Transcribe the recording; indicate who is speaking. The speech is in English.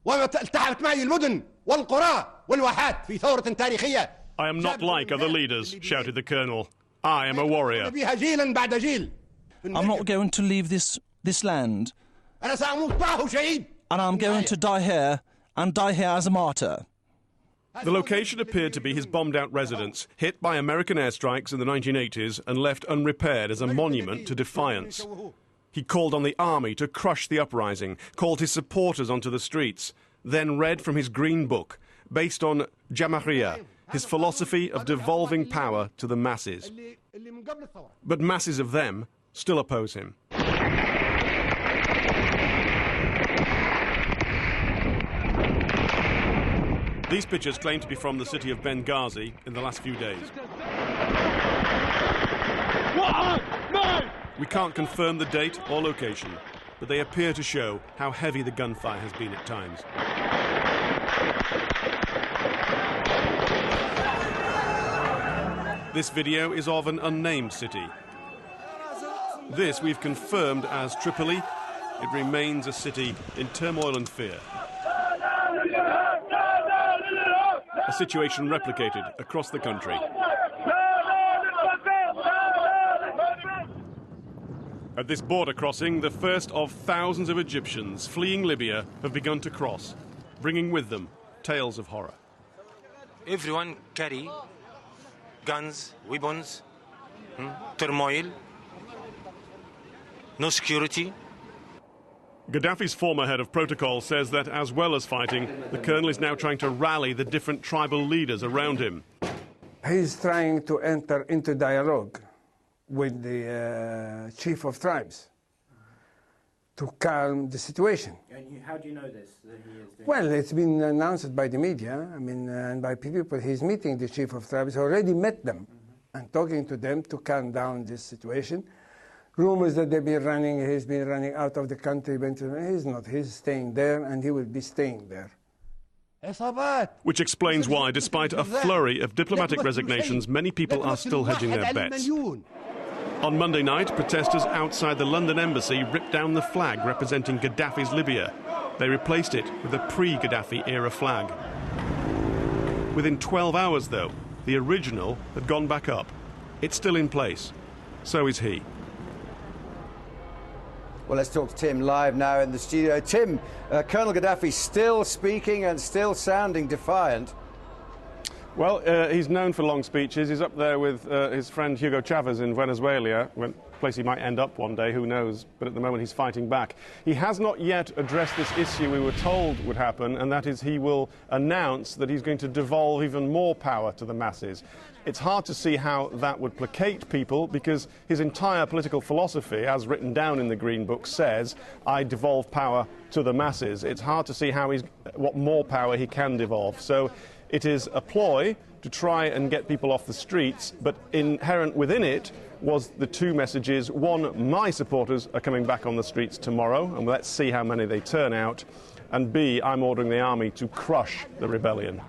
Speaker 1: والتحفت معي المدن والقرى والواحات في ثورة تاريخية.
Speaker 2: I am not like other leaders, shouted the colonel. I am a warrior.
Speaker 1: بها جيلا بعد جيل.
Speaker 3: I'm not going to leave this land.
Speaker 1: أنا سأموت معه شهيد.
Speaker 3: And I'm going to die here, and die here as a martyr.
Speaker 2: The location appeared to be his bombed-out residence, hit by American airstrikes in the 1980s and left unrepaired as a monument to defiance. He called on the army to crush the uprising, called his supporters onto the streets, then read from his green book, based on Jamahiriya, his philosophy of devolving power to the masses. But masses of them still oppose him. These pictures claim to be from the city of Benghazi in the last few days. We can't confirm the date or location, but they appear to show how heavy the gunfire has been at times. This video is of an unnamed city. This we've confirmed as Tripoli. It remains a city in turmoil and fear. A situation replicated across the country. At this border crossing, the first of thousands of Egyptians fleeing Libya have begun to cross, bringing with them tales of horror.
Speaker 4: Everyone carry guns, weapons, turmoil, no security.
Speaker 2: Gaddafi's former head of protocol says that, as well as fighting, the colonel is now trying to rally the different tribal leaders around him.
Speaker 5: He's trying to enter into dialogue with the chief of tribes to calm the situation.
Speaker 6: And how do you know this? That he is doing
Speaker 5: well, it's been announced by the media, and by people. He's meeting the chief of tribes, already met them, and talking to them to calm down this situation. Rumors that he's been running out of the country, but he's not. He's staying there, and he will be staying there.
Speaker 2: Which explains why, despite a flurry of diplomatic resignations, many people are still hedging their bets. On Monday night, protesters outside the London embassy ripped down the flag representing Gaddafi's Libya. They replaced it with a pre-Gaddafi era flag. Within 12 hours, though, the original had gone back up. It's still in place. So is he.
Speaker 7: Well, let's talk to Tim live now in the studio. Tim, Colonel Gaddafi still speaking and still sounding defiant.
Speaker 2: Well, he's known for long speeches. He's up there with his friend Hugo Chavez in Venezuela, a place he might end up one day, who knows, but at the moment he's fighting back. He has not yet addressed this issue we were told would happen, and that is he will announce that he's going to devolve even more power to the masses. It's hard to see how that would placate people, because his entire political philosophy, as written down in the Green Book, says, I devolve power to the masses. It's hard to see how what more power he can devolve. So it is a ploy to try and get people off the streets, but inherent within it was the two messages. One, my supporters are coming back on the streets tomorrow, and let's see how many they turn out. And B, I'm ordering the army to crush the rebellion.